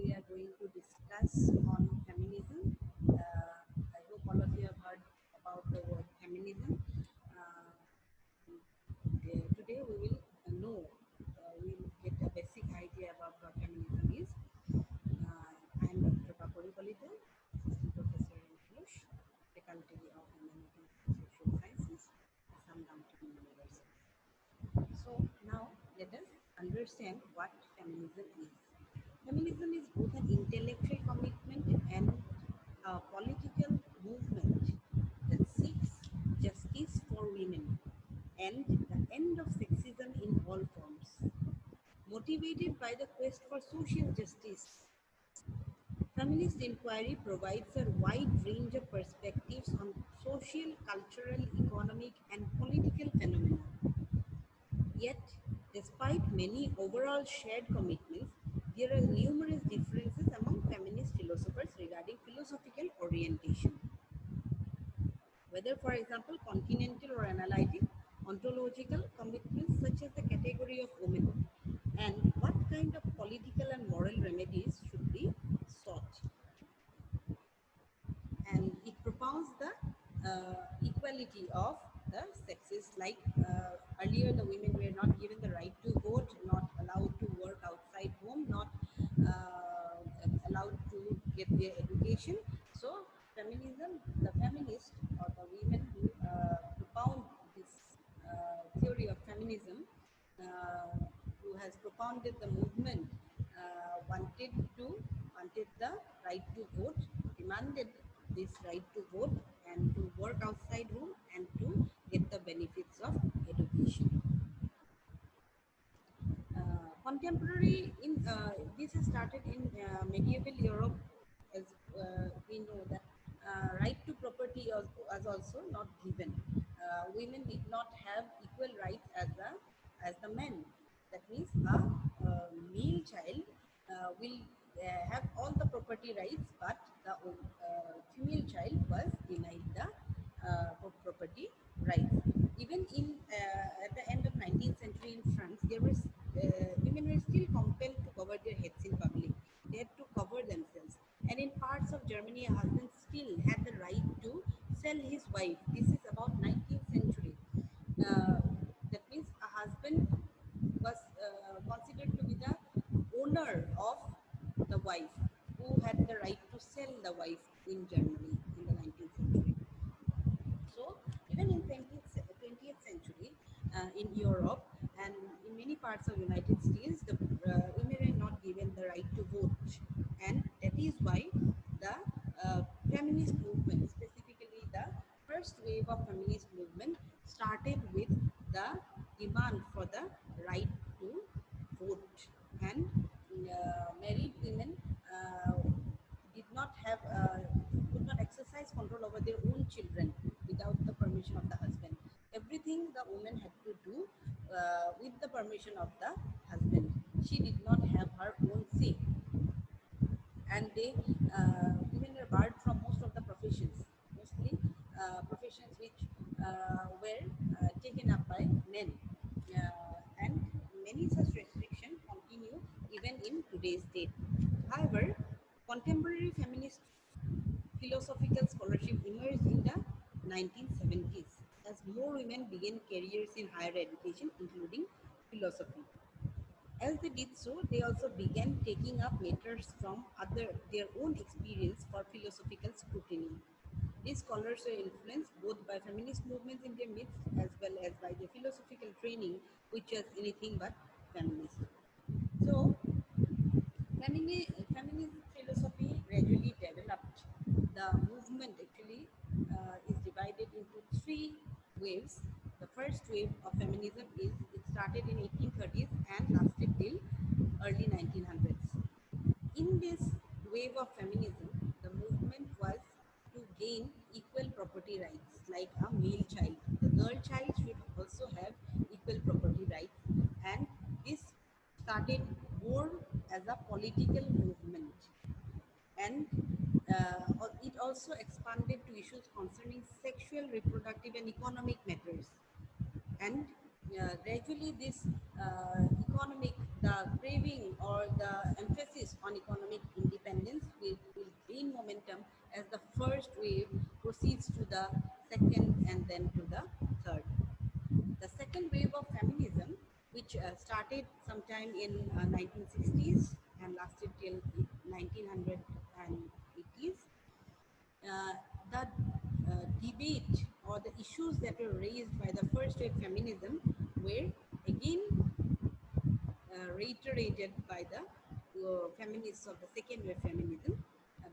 we are going to discuss on feminism. I hope all of you have heard about the word feminism. Today we will we will get a basic idea about what feminism is. I am Dr. Papuri Palita, Assistant Professor in English, Faculty of Humanities and Social Sciences, Assam Downtown University. So now let us understand what feminism is. Feminism is both an intellectual commitment and a political movement that seeks justice for women and the end of sexism in all forms. Motivated by the quest for social justice, feminist inquiry provides a wide range of perspectives on social, cultural, economic, and political phenomena. Yet, despite many overall shared commitments, there are numerous differences among feminist philosophers regarding philosophical orientation. Whether, for example, continental or analytic, ontological commitments such as the category of women, and what kind of political and moral remedies should be sought. And it propounds the equality of the sexes, like earlier the women were not given the right to vote, not allowed to work outside home, not allowed to get their education. So feminism, the feminists or the women who propound this theory of feminism, who has propounded the movement, wanted the right to vote, demanded this right to vote and to work outside home and to get the benefits of education. Contemporary in this has started in medieval Europe, as we know that right to property was also not given. Women did not have equal rights as the men. That means a male child will have all the property rights, but the female child was denied the property rights. Even in at the end of 19th century in France, there was women were still compelled to cover their heads in public. They had to cover themselves. And in parts of Germany, a husband still had the right to sell his wife. This is about 19th century. That means a husband was considered to be the owner of the wife, who had the right to sell the wife in Germany in the 19th century. So even in 20th century in Europe and in many parts of United States, the women are not given the right to vote, and that is why the feminist movement, specifically the first wave of feminist movement, started with the demand for the right to vote, and married women did not have could not exercise control over their own children without the permission of the husband. Everything the woman had to do with the permission of the husband. She did not have her own say, and they women were barred from most of the professions, mostly professions which were taken up by men, and many such restrictions continue even in today's date. However, contemporary feminist philosophical scholarship emerged in the 1970s as more women began careers in higher education, including philosophy. As they did so, they also began taking up matters from their own experience for philosophical scrutiny. These scholars were influenced both by feminist movements in their midst as well as by their philosophical training, which was anything but feminist. So, feminist philosophy gradually developed. The movement actually is divided into three waves. The first wave of feminism it started in 1830s and lasted till early 1900s. In this wave of feminism, the movement was to gain equal property rights like a male child. The girl child should also have equal property rights, and this started more as a political movement, and it also expanded to issues concerning sexual, reproductive, and economic matters. And gradually this economic, the craving or or the emphasis on economic independence will gain momentum as the first wave proceeds to the second and then to the third. The second wave of feminism, which started sometime in 1960s and lasted till 1980s, uh, the debate or the issues that were raised by the first wave feminism were again reiterated by the feminists of the second wave feminism.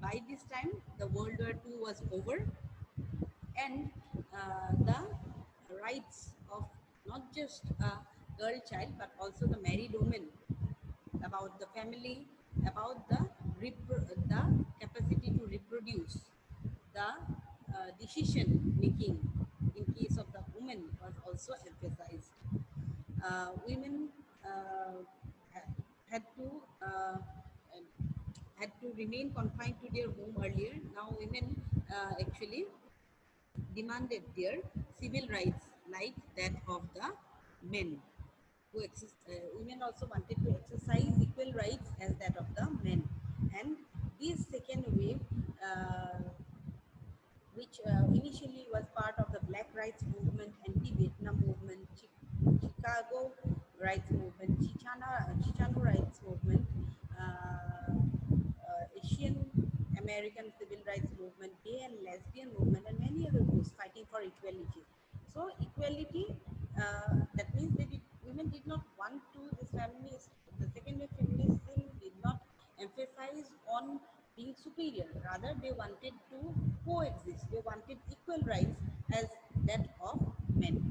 By this time, the World War II was over, and the rights of not just a girl child but also the married woman, about the family, about the the capacity to reproduce, the decision making in case of the woman was also emphasized. Women ha- had to uh, had to remain confined to their home earlier. Now women actually demanded their civil rights like that of the men. Women also wanted to exercise equal rights as that of the men. And this second wave, which initially was part of the Black Rights Movement, Anti-Vietnam Movement, Chicago Rights Movement, Chicano Rights Movement, Asian American Civil Rights Movement, Gay and Lesbian Movement, and many other groups fighting for equality. So equality, that means women did not want to, this feminist, the second wave feminism did not emphasize on being superior. Rather, they wanted to coexist. They wanted equal rights as that of men.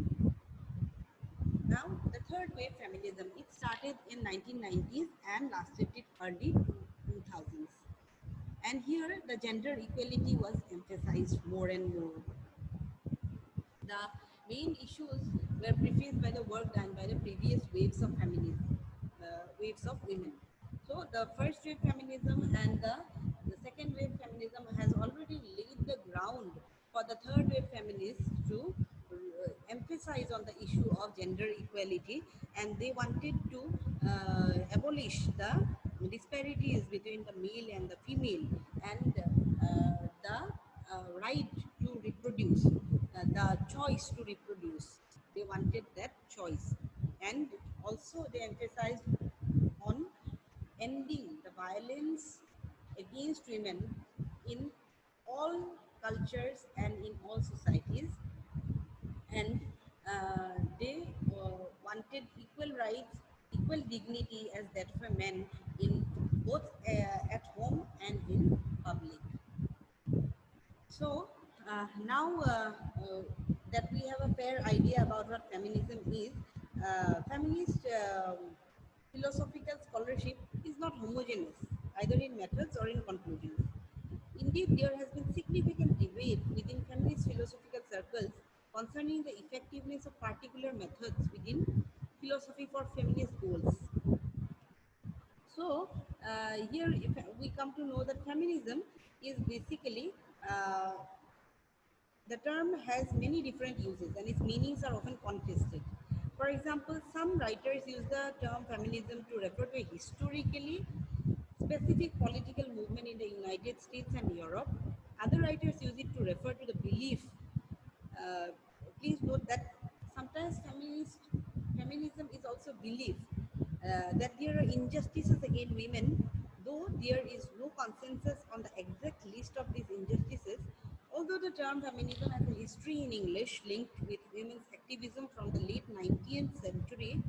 Now, the third wave feminism, it started in 1990s and lasted till early 2000s. And here, the gender equality was emphasized more and more. The main issues were prefaced by the work done by the previous waves of feminism, waves of women. So the first wave feminism and the second wave feminism has already laid the ground for the third wave feminists to emphasize on the issue of gender equality, and they wanted to abolish the disparities between the male and the female, and the right to reproduce, the choice to reproduce. They wanted that choice. And also they emphasized on ending the violence against women in all cultures and in all societies. And they wanted equal rights, equal dignity as that of a man in both at home and in public. So now that we have a fair idea about what feminism is, feminist philosophical scholarship is not homogeneous, either in methods or in conclusions. Indeed, there has been significant debate within feminist philosophical circles concerning the effectiveness of particular methods within philosophy for feminist goals. So here if we come to know that feminism is basically the term has many different uses and its meanings are often contested. For example, some writers use the term feminism to refer to a historically specific political movement in the United States and Europe. Other writers use it to refer to the belief. uh, Please note that sometimes feminism is also belief that there are injustices against women, though there is no consensus on the exact list of these injustices. Although the term feminism has a history in English linked with women's activism from the late 19th century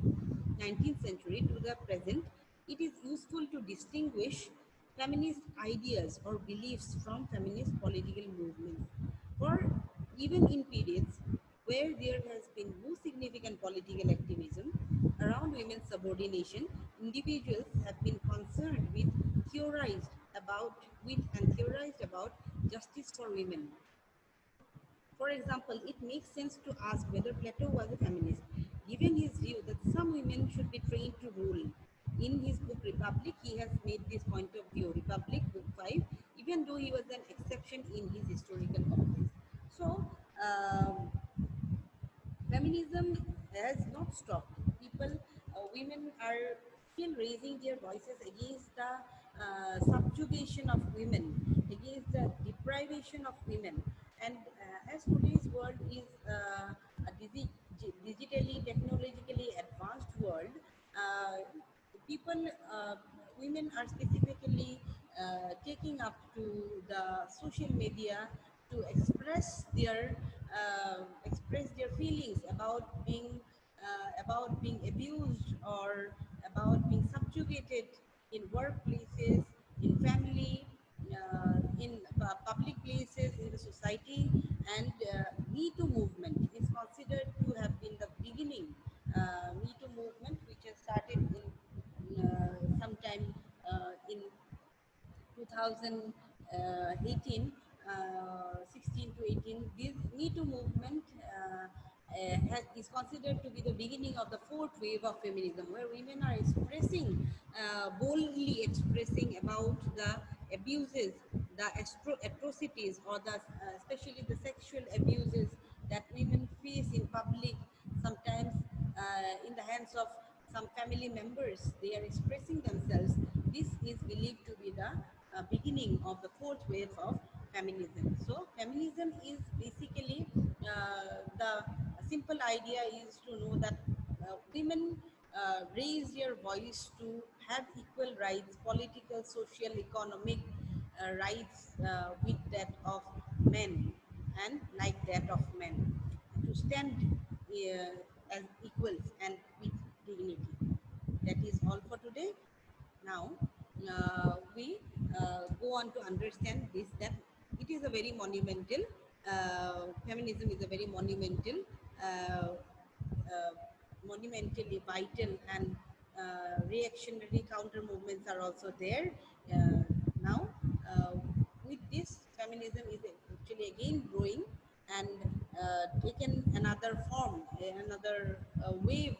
to the present, it is useful to distinguish feminist ideas or beliefs from feminist political movements. For even in periods where there has been no significant political activism around women's subordination, individuals have been concerned and theorized about justice for women. For example, it makes sense to ask whether Plato was a feminist, given his view that some women should be trained to rule. In his book Republic, he has made this point of view, Republic, book 5, even though he was an exception in his historical context. So, feminism has not stopped. Women are still raising their voices against the subjugation of women, against the deprivation of women. And as today's world is a digitally, technologically advanced world, uh, people, women are specifically taking up to the social media to express their feelings about being abused or about being subjugated in workplaces, in family, in public places, in the society. And Me Too movement is considered to have been the beginning. Me Too movement, which has started in sometime in 2018, 16 to 18, this Me Too movement is considered to be the beginning of the fourth wave of feminism, where women are expressing, boldly expressing about the abuses, the atrocities, or especially the sexual abuses that women face in public, sometimes in the hands of some family members. They are expressing themselves. This is believed to be the beginning of the fourth wave of feminism. So, feminism is basically the simple idea is to know that women raise their voice to have equal rights, political, social, economic rights with that of men and like that of men, to stand as equals and with dignity. That is all for today. Now, we go on to understand this, that it is a very monumental, feminism is a very monumental, uh, uh, monumentally vital, and reactionary counter movements are also there. Uh, Now, uh, with this, feminism is actually again growing and taken another form, another wave